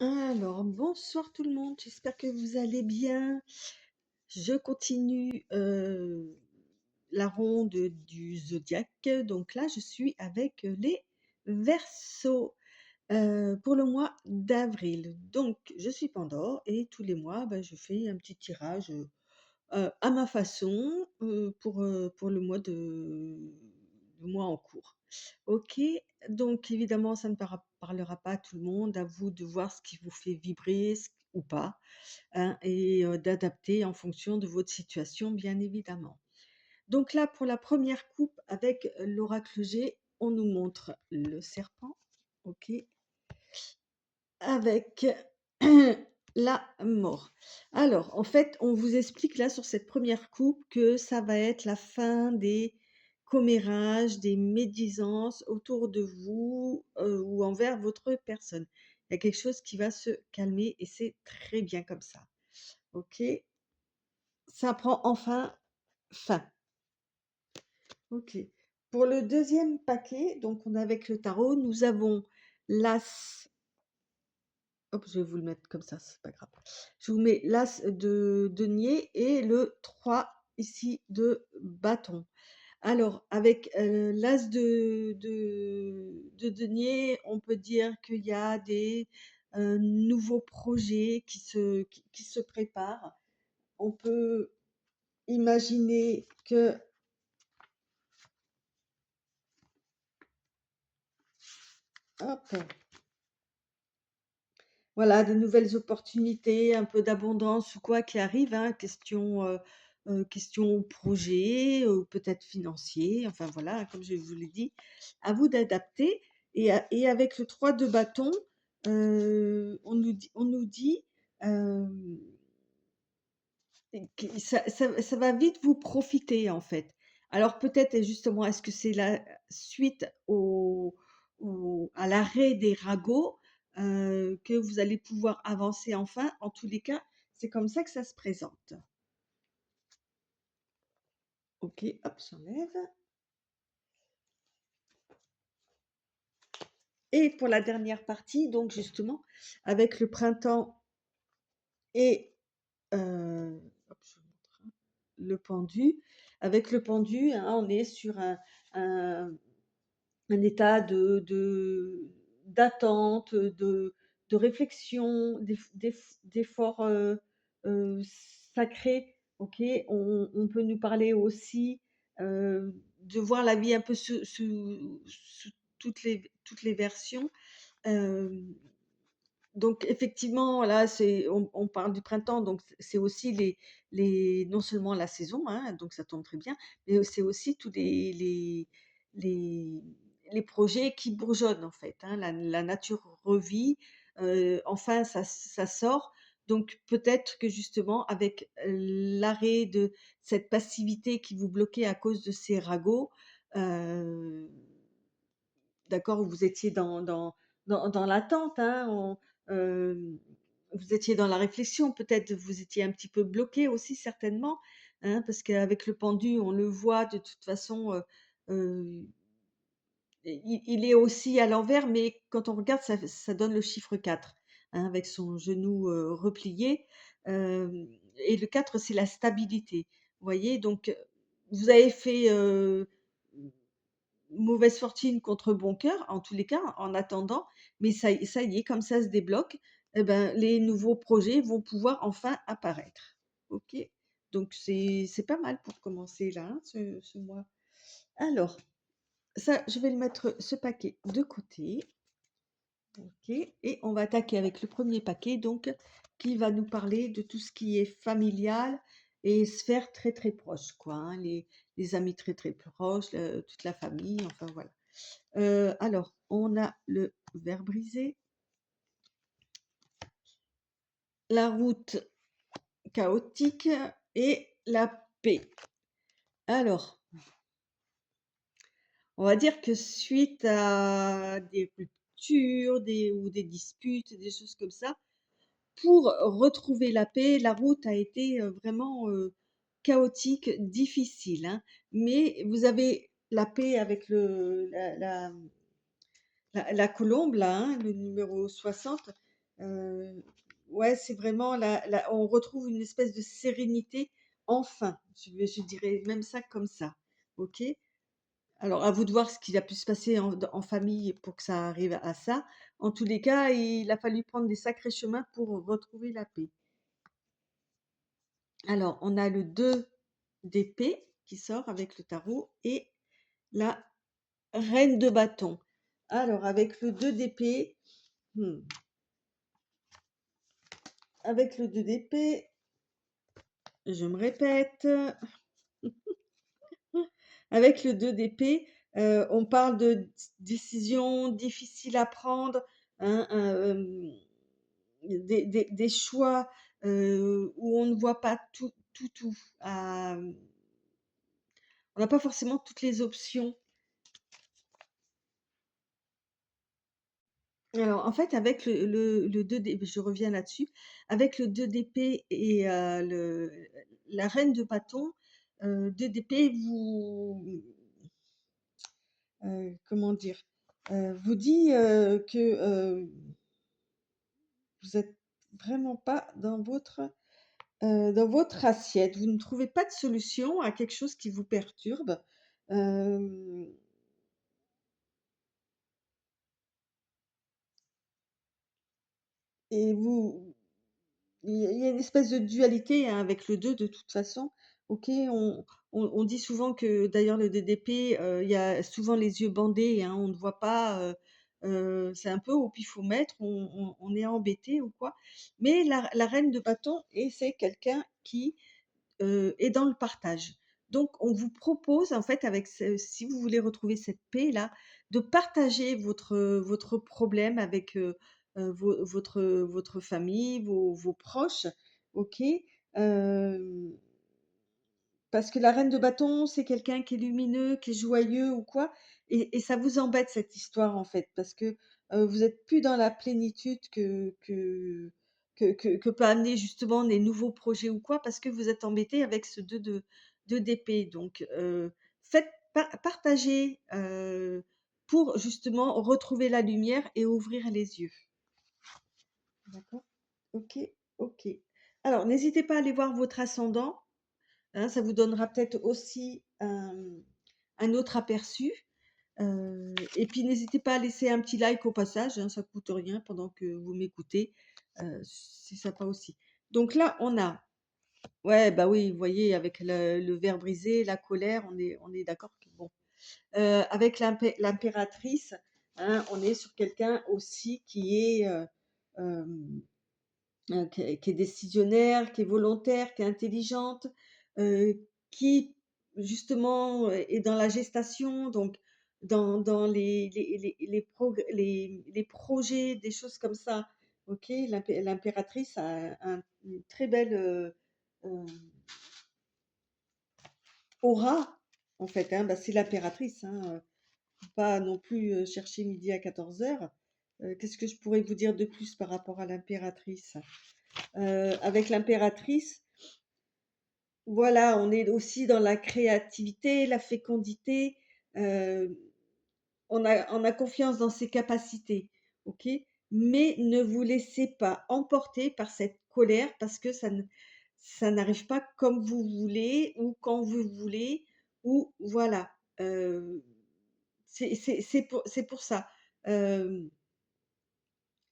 Alors, bonsoir tout le monde, j'espère que vous allez bien. Je continue la ronde du zodiaque. Donc là, je suis avec les Verseaux pour le mois d'avril. Donc, je suis Pandore et tous les mois, je fais un petit tirage à ma façon pour le mois en cours. Ok, donc évidemment, ça ne parlera pas à tout le monde, à vous de voir ce qui vous fait vibrer ou pas, hein, et d'adapter en fonction de votre situation, bien évidemment. Donc là, pour la première coupe avec l'oracle G, on nous montre le serpent, ok, avec la mort. Alors, en fait, on vous explique là sur cette première coupe que ça va être la fin des commérages, des médisances autour de vous ou envers votre personne. Il y a quelque chose qui va se calmer et c'est très bien comme ça. Ok, ça prend enfin fin. Ok. Pour le deuxième paquet, donc on a avec le tarot, nous avons l'as. Hop, je vais vous le mettre comme ça, c'est pas grave. Je vous mets l'as de denier et le 3 ici de bâton. Alors, avec l'as de denier, on peut dire qu'il y a des nouveaux projets qui se préparent. On peut imaginer que, hop, voilà, de nouvelles opportunités, un peu d'abondance ou quoi qui arrive, hein, question projet, peut-être financier, enfin voilà, comme je vous l'ai dit, à vous d'adapter. Et avec le 3 de bâton, on nous dit euh, que ça va vite vous profiter en fait. Alors peut-être et justement, est-ce que c'est la suite à l'arrêt des ragots que vous allez pouvoir avancer enfin? En tous les cas, c'est comme ça que ça se présente. Ok, hop, j'enlève. Et pour la dernière partie, donc justement, avec le printemps et hop, je vous montre, hein, le pendu. Avec le pendu, hein, on est sur un, un état d'attente, de réflexion, d'effort sacré. Ok, on peut nous parler aussi de voir la vie un peu sous toutes les versions. Euh, donc effectivement, là, on parle du printemps, donc c'est aussi non seulement la saison, hein, donc ça tombe très bien, mais c'est aussi tous les, les projets qui bourgeonnent en fait, hein, la nature revit, enfin ça sort. Donc peut-être que justement avec l'arrêt de cette passivité qui vous bloquait à cause de ces ragots, euh, d'accord, vous étiez dans l'attente, hein, euh, vous étiez dans la réflexion, peut-être vous étiez un petit peu bloqué aussi certainement, hein, parce qu'avec le pendu, on le voit de toute façon, euh, il est aussi à l'envers, mais quand on regarde, ça donne le chiffre 4, hein, avec son genou replié. Et le 4, c'est la stabilité. Vous voyez, donc vous avez fait mauvaise fortune contre bon cœur, en tous les cas, en attendant, mais ça y est, comme ça se débloque, eh ben, les nouveaux projets vont pouvoir enfin apparaître. Ok, donc c'est pas mal pour commencer là, hein, ce mois. Alors, ça, je vais le mettre ce paquet de côté. Ok, et on va attaquer avec le premier paquet, donc, qui va nous parler de tout ce qui est familial et sphère très très proche, quoi, hein, les amis très très proches, toute la famille, enfin voilà. Alors, on a le ver brisé, la route chaotique et la paix. Alors, on va dire que suite à des ruptures ou des disputes, des choses comme ça, pour retrouver la paix, la route a été vraiment chaotique, difficile, hein. Mais vous avez la paix avec la colombe, là, hein, le numéro 60. Ouais, c'est vraiment on retrouve une espèce de sérénité, enfin, je dirais même ça comme ça, OK? Alors à vous de voir ce qui a pu se passer en famille pour que ça arrive à ça. En tous les cas, il a fallu prendre des sacrés chemins pour retrouver la paix. Alors on a le 2 d'épée qui sort avec le tarot et la reine de bâton. Alors avec le 2 d'épée, mmh, avec le 2 d'épée, je me répète, avec le 2 d'épée, on parle de décisions difficiles à prendre, hein, des choix, où on ne voit pas tout. Hem, on n'a pas forcément toutes les options. Alors, en fait, avec le 2 d'ép je reviens là-dessus. Avec le 2 d'épée et la reine de bâton, 2 d'épée comment dire? Vous dit, que, vous êtes vraiment pas dans votre assiette. Vous ne trouvez pas de solution à quelque chose qui vous perturbe. Hem et vous il y a une espèce de dualité, hein, avec le 2 de toute façon. OK, on dit souvent que d'ailleurs le DDP, il y a souvent les yeux bandés, hein, on ne voit pas, c'est un peu au pifomètre, on est embêté ou quoi. Mais la reine de bâton et c'est quelqu'un qui et dans le partage. Donc on vous propose en fait avec ce si vous voulez retrouver cette paix-là, de partager votre problème avec, votre famille, vos proches, OK? Hem Parce que la reine de bâton, c'est quelqu'un qui est lumineux, qui est joyeux ou quoi et ça vous embête cette histoire, en fait, parce que, vous êtes plus dans la plénitude que peut amener justement les nouveaux projets ou quoi, parce que vous êtes embêté avec ce 2 d'épée. Donc, faites partagez, pour justement retrouver la lumière et ouvrir les yeux. D'accord? OK, OK. Alors n'hésitez pas à aller voir votre ascendant. Hein, ça vous donnera peut-être aussi un autre aperçu. Et puis n'hésitez pas à laisser un petit like au passage, hein, ça ne coûte rien pendant que vous m'écoutez. C'est sympa aussi. Donc là, on a, ouais, bah oui, vous voyez, avec le verre brisé, la colère, on est d'accord que bon. Avec l'impératrice, hein, on est sur quelqu'un aussi qui est euh, qui est décisionnaire, qui est volontaire, qui est intelligente, qui justement est dans la gestation, donc dans les projets, des choses comme ça. OK, l'impératrice a une très belle aura, en fait, hein, bah, c'est l'impératrice, hein, faut pas non plus chercher midi à 14h. Qu'est-ce que je pourrais vous dire de plus par rapport à l'impératrice? Avec l'impératrice, voilà, on est aussi dans la créativité, la fécondité, heu, on a confiance dans ses capacités, OK? Mais ne vous laissez pas emporter par cette colère parce que ça n'arrive pas comme vous voulez ou quand vous voulez ou voilà, heu, c'est pour ça. Hem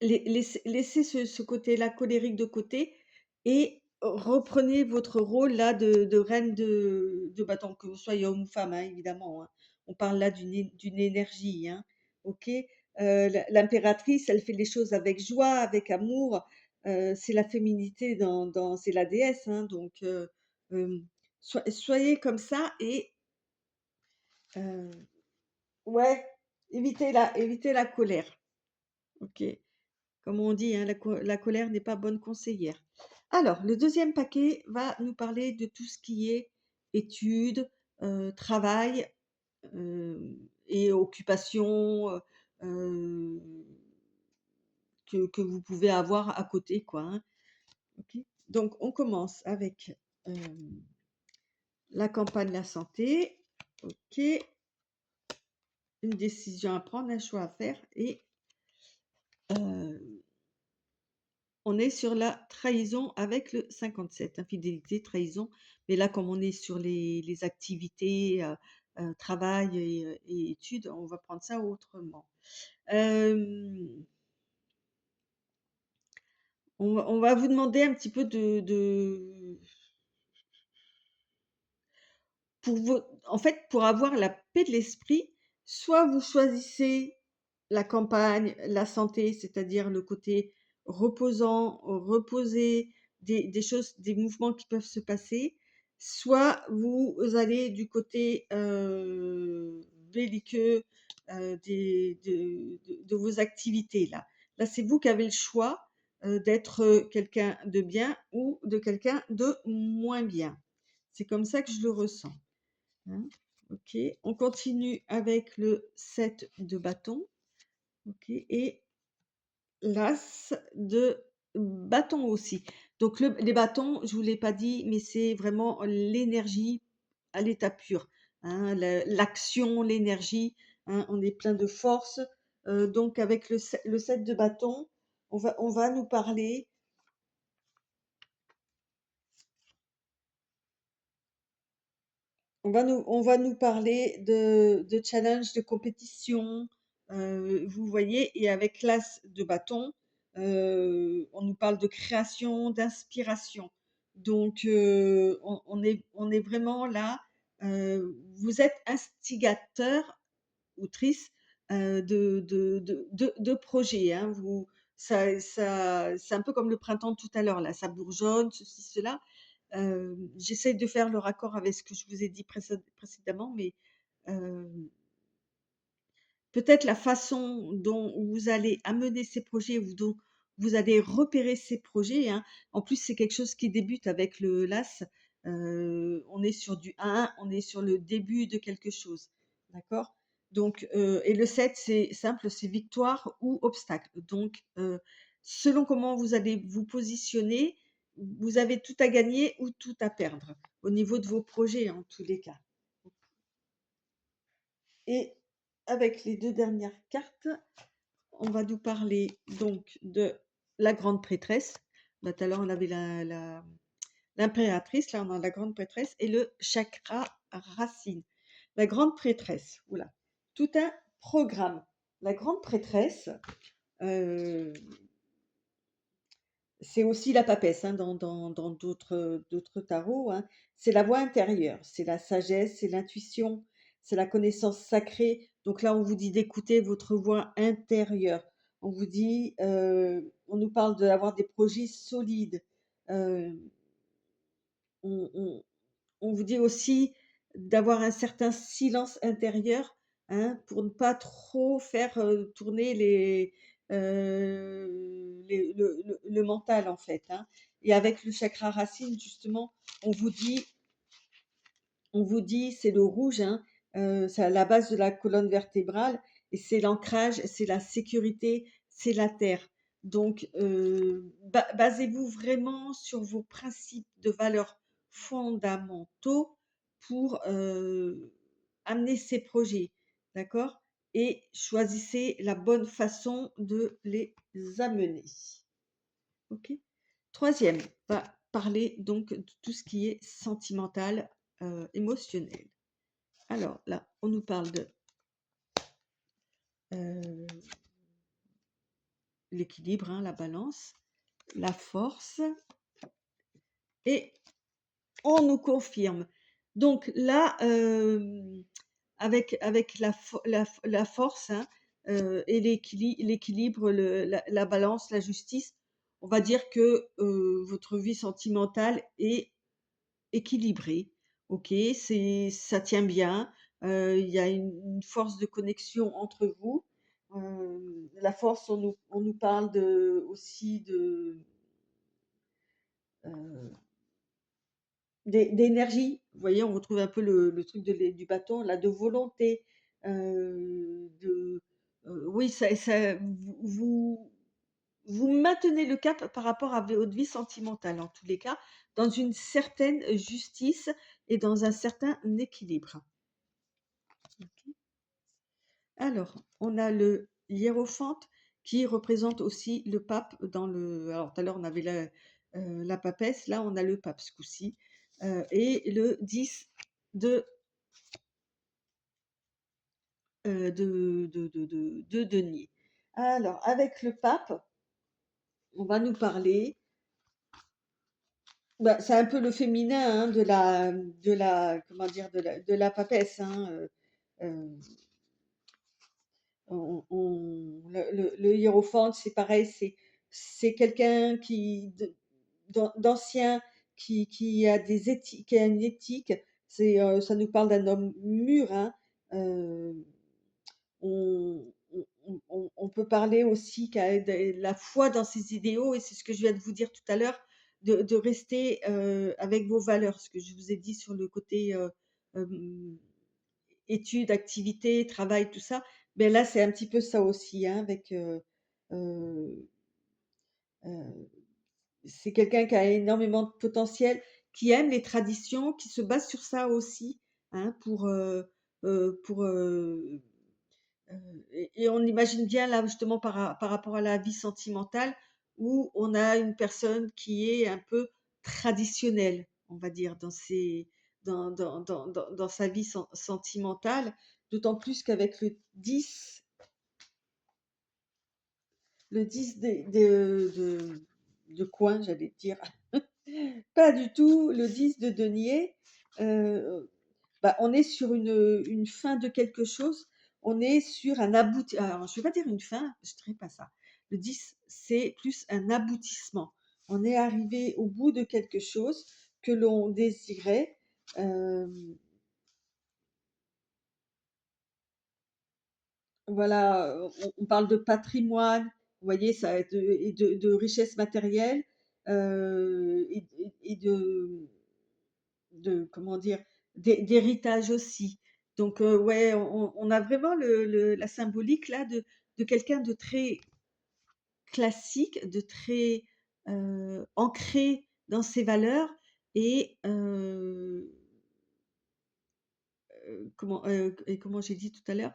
Laissez ce côté-là colérique de côté et reprenez votre rôle là de reine de bâton, que vous soyez homme ou femme, hein, évidemment, hein. On parle là d'une énergie, hein, OK? L'impératrice, elle fait les choses avec joie, avec amour, c'est la féminité c'est la déesse, hein, donc hem, soyez comme ça et heu, ouais, évitez la colère, OK? Comme on dit, hein, la colère n'est pas bonne conseillère. Alors, le deuxième paquet va nous parler de tout ce qui est études, travail, et occupations, heu, que vous pouvez avoir à côté, quoi, hein. OK? Donc on commence avec, la campagne, la santé. OK. Une décision à prendre, un choix à faire et heu on est sur la trahison avec le 57, infidélité, trahison. Mais là, comme on est sur les activités, travail et études, on va prendre ça autrement. Hem, on va vous demander un petit peu de pour vo en fait, pour avoir la paix de l'esprit, soit vous choisissez la campagne, la santé, c'est-à-dire le côté reposant, reposé, des choses, des mouvements qui peuvent se passer, soit vous allez du côté, belliqueux, de vos activités là. Là, c'est vous qui avez le choix, d'être, quelqu'un de bien ou de quelqu'un de moins bien. C'est comme ça que je le ressens. Hein. OK, on continue avec le 7 de bâton. OK, et l'as de bâton aussi. Donc les bâtons, je vous l'ai pas dit, mais c'est vraiment l'énergie à l'état pur, hein, l'action, l'énergie, hein, on est plein de force. Donc avec le 7 de bâton, on va nous parler. On va nous parler de challenge, de compétition, vous voyez? Et avec l'as de bâton, on nous parle de création, d'inspiration. Donc, on est vraiment là, vous êtes instigateur ou trice, de projets, hein. C'est un peu comme le printemps tout à l'heure là, ça bourgeonne, ceci, cela. J'essaye de faire le raccord avec ce que je vous ai dit précédemment, mais hem, peut-être la façon dont vous allez amener ces projets ou dont vous allez repérer ces projets, hein. En plus, c'est quelque chose qui débute avec le LAS, on est sur du 1, on est sur le début de quelque chose, d'accord? Donc et le 7, c'est simple, c'est victoire ou obstacle. Donc selon comment vous allez vous positionner, vous avez tout à gagner ou tout à perdre, au niveau de vos projets, en tous les cas. Et avec les 2 dernières cartes, on va nous parler donc de la grande prêtresse. Bah, tout à l'heure, on avait l'impératrice, là, on a la grande prêtresse et le chakra racine. La grande prêtresse, oula, tout un programme. La grande prêtresse, euh, c'est aussi la papesse, hein, dans d'autres tarots, hein. C'est la voix intérieure, c'est la sagesse, c'est l'intuition, c'est la connaissance sacrée. Donc là, on vous dit d'écouter votre voix intérieure. On vous dit, on nous parle d'avoir des projets solides. Euh, on, on- on vous dit aussi d'avoir un certain silence intérieur, hein, pour ne pas trop faire tourner le mental en fait, hein. Et avec le chakra racine, justement, on vous dit, c'est le rouge, hein, c'est à la base de la colonne vertébrale et c'est l'ancrage, c'est la sécurité, c'est la terre. Donc, basez-vous vraiment sur vos principes de valeurs fondamentaux pour amener ces projets, d'accord? Et choisissez la bonne façon de les amener. OK? Troisième, va parler donc de tout ce qui est sentimental, émotionnel. Alors là, on nous parle de euh, l'équilibre, hein, la balance, la force, et on nous confirme. Donc là, avec la force, hein, et l'équilibre, la balance, la justice, on va dire que votre vie sentimentale est équilibrée. Ok, ça tient bien. Il y a une force de connexion entre vous. La force, on nous parle aussi euh, d'énergie. Vous voyez, on retrouve un peu le truc du bâton, là, de volonté. Oui, vous maintenez le cap par rapport à votre vie sentimentale, en tous les cas, dans une certaine justice et dans un certain équilibre. Ok. Alors, on a le hiérophante qui représente aussi le pape dans le alors tout à l'heure on avait la papesse, là on a le pape ce coup-ci, et le 10 de, de denier. Alors avec le pape, on va nous parler, bah, c'est un peu le féminin, hein, de la comment dire? De la papesse, hein, le hiérophante, c'est pareil, c'est quelqu'un d'ancien, qui a qui a une éthique. Ça nous parle d'un homme mûr, hein. Euh, on peut parler aussi qu'a de la foi dans ses idéaux, et c'est ce que je viens de vous dire tout à l'heure, de rester avec vos valeurs, ce que je vous ai dit sur le côté euh, études, activités, travail, tout ça. Ben là, c'est un petit peu ça aussi, hein, avec euh, euh, c'est quelqu'un qui a énormément de potentiel, qui aime les traditions, qui se base sur ça aussi, hein, pour et on imagine bien là justement par rapport à la vie sentimentale, où on a une personne qui est un peu traditionnelle, on va dire, dans sa vie sentimentale, d'autant plus qu'avec le 10 de coin, j'allais dire, pas du tout, le 10 de denier, euh, bah, on est sur une fin de quelque chose, on est sur un aboutissement. Alors, je ne vais pas dire une fin, je ne dirais pas ça. Le 10, c'est plus un aboutissement. On est arrivé au bout de quelque chose que l'on désirait. Euh, voilà, on parle de patrimoine, vous voyez, ça, et de richesse matérielle, et de comment dire, d'héritage aussi. Donc ouais, on a vraiment la symbolique là de quelqu'un de très classique, de très ancré dans ses valeurs, et comment j'ai dit tout à l'heure,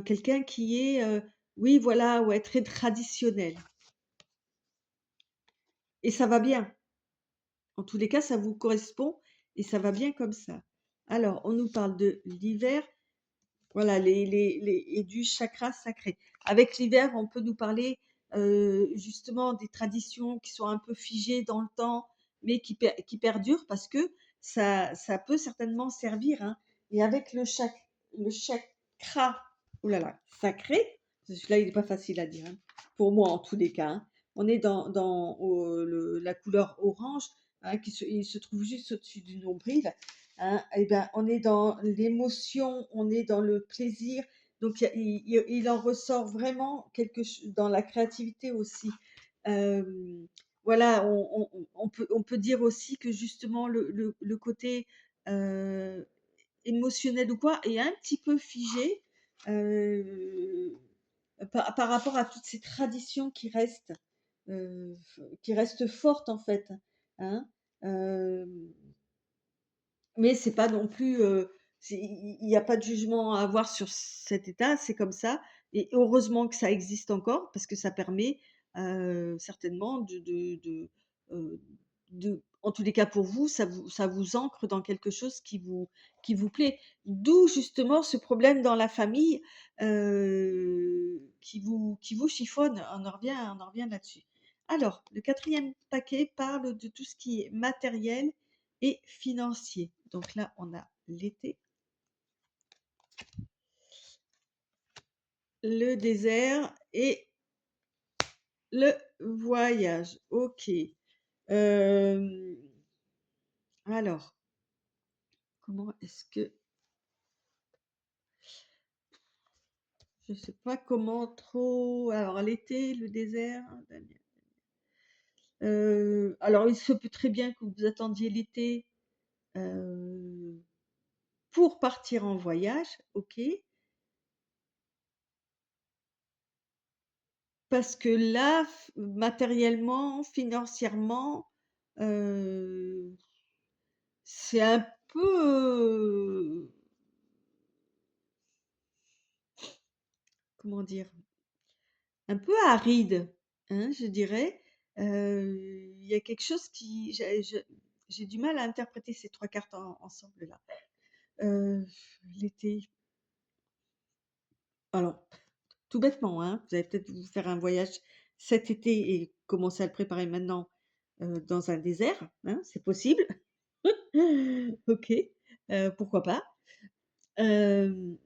quelqu'un qui est, oui, voilà, ouais, très traditionnel. Et ça va bien. En tous les cas, ça vous correspond et ça va bien comme ça. Alors, on nous parle de l'hiver. Voilà, et du chakra sacré. Avec l'hiver, on peut nous parler justement des traditions qui sont un peu figées dans le temps, mais qui perdurent, parce que ça peut certainement servir, hein. Et avec le chakra, oh là là, sacré, celui-là, il n'est pas facile à dire, hein, pour moi en tous les cas, hein. On est la couleur orange, hein, il se trouve juste au-dessus du nombril. Hein, eh ben, on est dans l'émotion, on est dans le plaisir. Donc, il en ressort vraiment quelque chose dans la créativité aussi. Euh, voilà, on peut dire aussi que justement le côté euh, émotionnel ou quoi est un petit peu figé euh, par rapport à toutes ces traditions qui restent fortes en fait. Hein. Euh, mais c'est pas non plus, il n'y a pas de jugement à avoir sur cet état, c'est comme ça, et heureusement que ça existe encore, parce que ça permet, certainement en tous les cas pour vous, ça vous ancre dans quelque chose qui vous plaît. D'où justement ce problème dans la famille, qui vous chiffonne. On en revient là-dessus. Alors, le quatrième paquet parle de tout ce qui est matériel et financier. Donc là, on a l'été, le désert et le voyage. Ok. Euh, alors, comment est-ce que... Je ne sais pas comment trop... Alors, l'été, le désert. Alors, il se peut très bien que vous attendiez l'été euh, pour partir en voyage. Ok. Parce que là, matériellement, financièrement, euh, c'est un peu, comment dire? un peu aride, hein, je dirais. Il y a quelque chose qui j'ai du mal à interpréter ces 3 cartes ensemble là. Heu, L'été, alors tout bêtement, hein, vous allez peut-être vous faire un voyage cet été et commencer à le préparer maintenant, dans un désert, hein, c'est possible. OK, pourquoi pas. Hem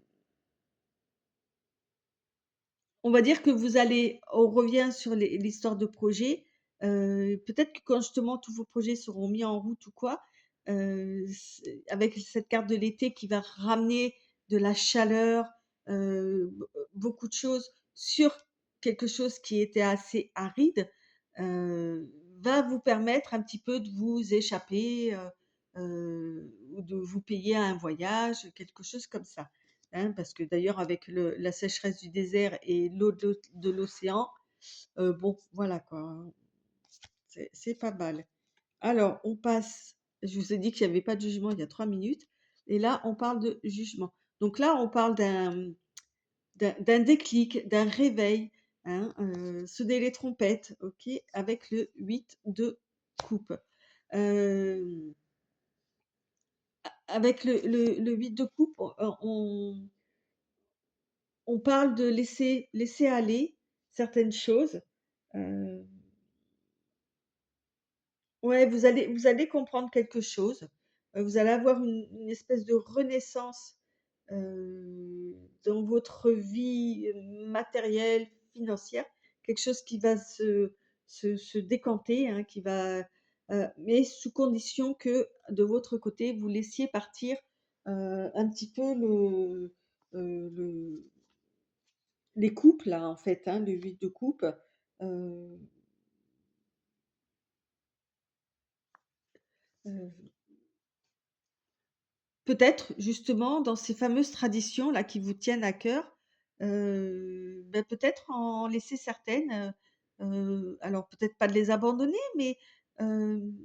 On va dire que on revient sur l'histoire de projet, peut-être que quand justement tous vos projets seront mis en route ou quoi, avec cette carte de l'été qui va ramener de la chaleur, beaucoup de choses sur quelque chose qui était assez aride, va vous permettre un petit peu de vous échapper, ou de vous payer un voyage, quelque chose comme ça. Hein, parce que d'ailleurs avec la sécheresse du désert et l'eau de l'océan, bon voilà quoi, hein, c'est pas mal. Alors on passe, je vous ai dit qu'il y avait pas de jugement il y a 3 minutes et là on parle de jugement. Donc là on parle d'un déclic, d'un réveil, hein, sonner les trompettes, OK, avec le 8 de coupe. Hem, Avec le 8 de coupe, on parle de laisser aller certaines choses, heu, ouais, vous allez comprendre quelque chose, vous allez avoir une espèce de renaissance, dans votre vie, matérielle, financière, quelque chose qui va se décanter, hein, qui va, mais sous condition que de votre côté, vous laissiez partir, un petit peu le les coupes là, en fait, hein, le 8 de coupe, heu heu, peut-être justement dans ces fameuses traditions là qui vous tiennent à cœur, peut-être en laisser certaines, alors peut-être pas de les abandonner, mais, hem,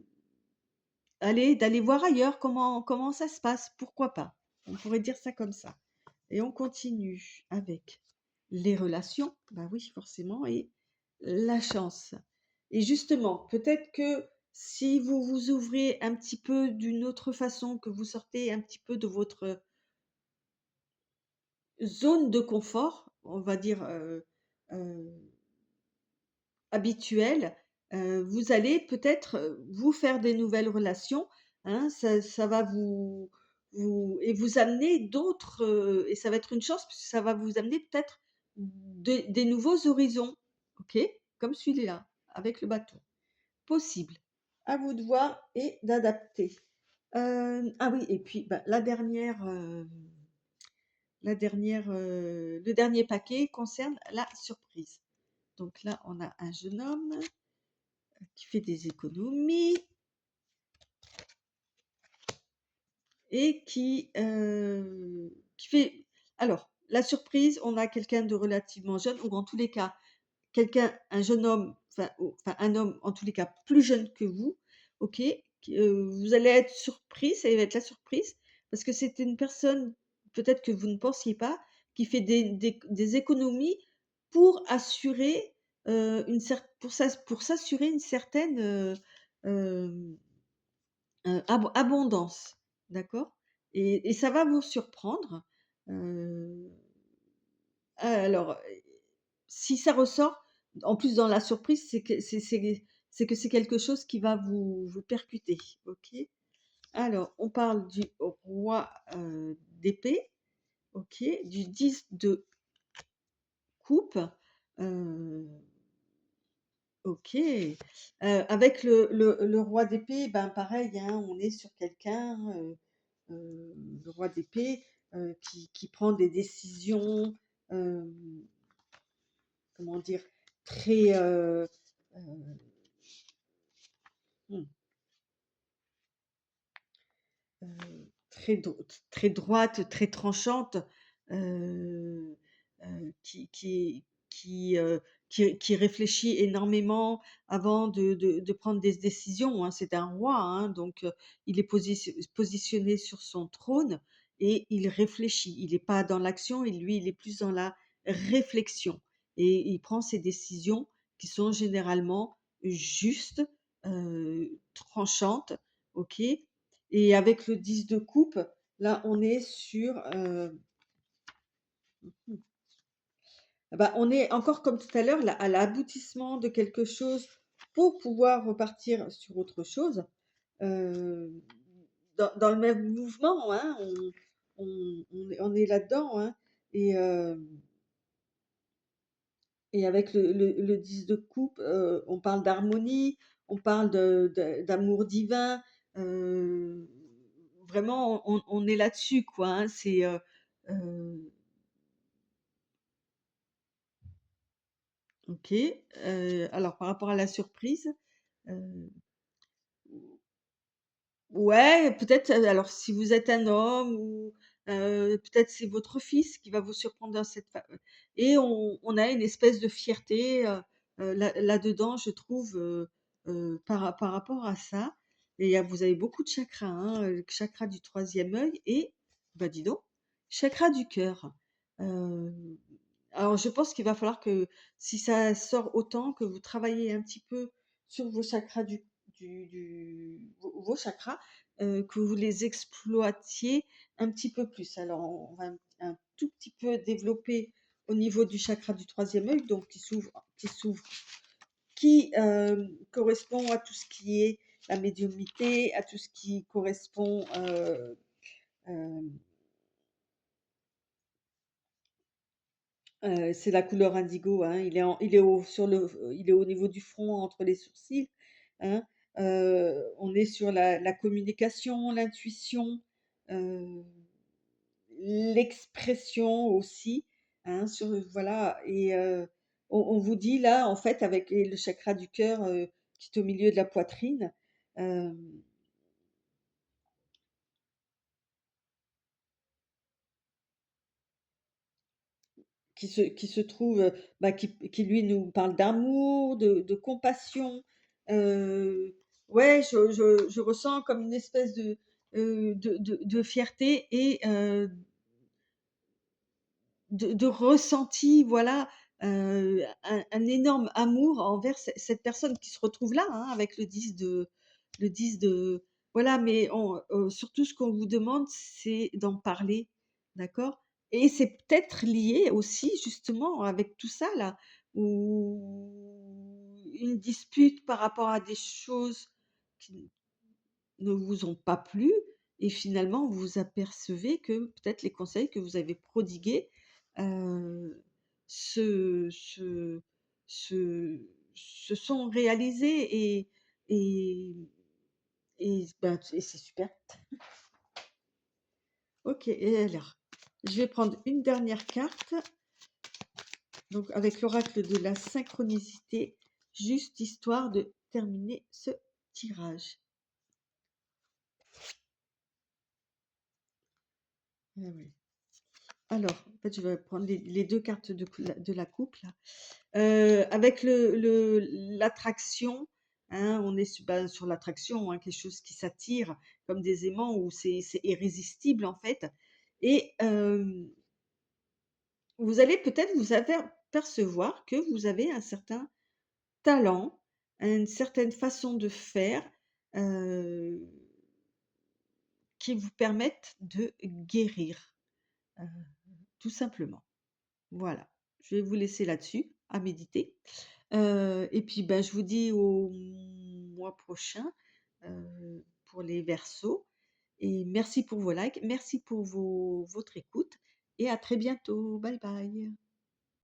d'aller voir ailleurs comment ça se passe, pourquoi pas? On pourrait dire ça comme ça. Et on continue avec les relations, bah oui, forcément, et la chance. Et justement, peut-être que si vous vous ouvrez un petit peu d'une autre façon, que vous sortez un petit peu de votre zone de confort, on va dire, heu, habituelle, vous allez peut-être, vous faire des nouvelles relations, hein. Ça va vous amener d'autres, et ça va être une chance puisque ça va vous amener peut-être des nouveaux horizons, OK? Comme celui-là, avec le bateau. Possible. À vous de voir et d'adapter. Ah oui et puis, bah, le dernier paquet concerne la surprise. Donc là, on a un jeune homme qui fait des économies et qui fait alors, la surprise, on a quelqu'un de relativement jeune ou en tous les cas, un jeune homme, enfin un homme en tous les cas plus jeune que vous, OK? Vous allez être surpris, ça va être la surprise parce que c'est une personne, peut-être que vous ne pensiez pas, qui fait des économies pour assurer, pour s'assurer une certaine, hem abondance, d'accord? Et ça va vous surprendre, heu, alors, si ça ressort, en plus dans la surprise, c'est que c'est quelque chose qui va vous percuter, OK? Alors, on parle du roi, d'épée, OK? Du 10 de coupe, heu OK. Avec le roi d'épée, ben, pareil, hein, on est sur quelqu'un, le roi d'épée, qui prend des décisions, hem, comment dire? Très, heu, mmh, très droite, très tranchante, heu qui réfléchit énormément avant de prendre des décisions, hein. C'est un roi, hein, donc il est positionné sur son trône et il réfléchit. Il est pas dans l'action et lui, il est plus dans la réflexion et il prend ses décisions qui sont généralement justes, tranchantes, OK? Et avec le 10 de coupe, là, on est sur, bah, on est encore comme tout à l'heure, là, à l'aboutissement de quelque chose pour pouvoir repartir sur autre chose. Heu, dans le même mouvement, hein, on est là-dedans, hein, et et avec le 10 de coupe, on parle d'harmonie, on parle d'amour divin, heu, vraiment on est là-dessus quoi, hein. C'est, heu, OK, alors par rapport à la surprise, heu ouais, peut-être, alors si vous êtes un homme ou peut-être c'est votre fils qui va vous surprendre dans cette et on a une espèce de fierté, là-dedans, je trouve, par rapport à ça et vous avez beaucoup de chakras, hein, chakra du troisième œil et bah, dis donc, chakra du cœur. Heu, alors je pense qu'il va falloir que si ça sort autant, que vous travaillez un petit peu sur vos chakras vos chakras, que vous les exploitiez un petit peu plus. Alors on va un tout petit peu développer au niveau du chakra du troisième œil, donc qui correspond à tout ce qui est la médiumnité, à tout ce qui correspond, hem, c'est la couleur indigo, hein. Il est au niveau du front entre les sourcils, hein. On est sur la communication, l'intuition, heu l'expression aussi, hein, voilà et on vous dit là, en fait, avec le chakra du cœur, qui est au milieu de la poitrine, hem, qui se trouve, bah, qui lui nous parle d'amour, de compassion, ouais, je ressens comme une espèce de fierté et de ressenti, voilà, un énorme amour envers cette personne qui se retrouve là, hein, avec le 10 de voilà, mais surtout ce qu'on vous demande, c'est d'en parler, d'accord? Et c'est peut-être lié aussi justement avec tout ça là, ou une dispute par rapport à des choses qui ne vous ont pas plu et finalement vous vous apercevez que peut-être les conseils que vous avez prodigués, heu, se se se sont réalisés et et c'est super. OK et alors, je vais prendre une dernière carte, donc avec l'oracle de la synchronicité, juste histoire de terminer ce tirage. Ah oui. Alors, en fait, je vais prendre les 2 cartes de la coupe là. Avec l'attraction, hein, on est sur l'attraction, hein, quelque chose qui s'attire comme des aimants où c'est irrésistible en fait et vous allez peut-être percevoir que vous avez un certain talent, une certaine façon de faire, heu, qui vous permettent de guérir, heu, tout simplement. Voilà, je vais vous laisser là-dessus à méditer. Et puis, bah, je vous dis au mois prochain, pour les Verseaux et merci pour vos likes, merci pour votre écoute et à très bientôt. Bye bye.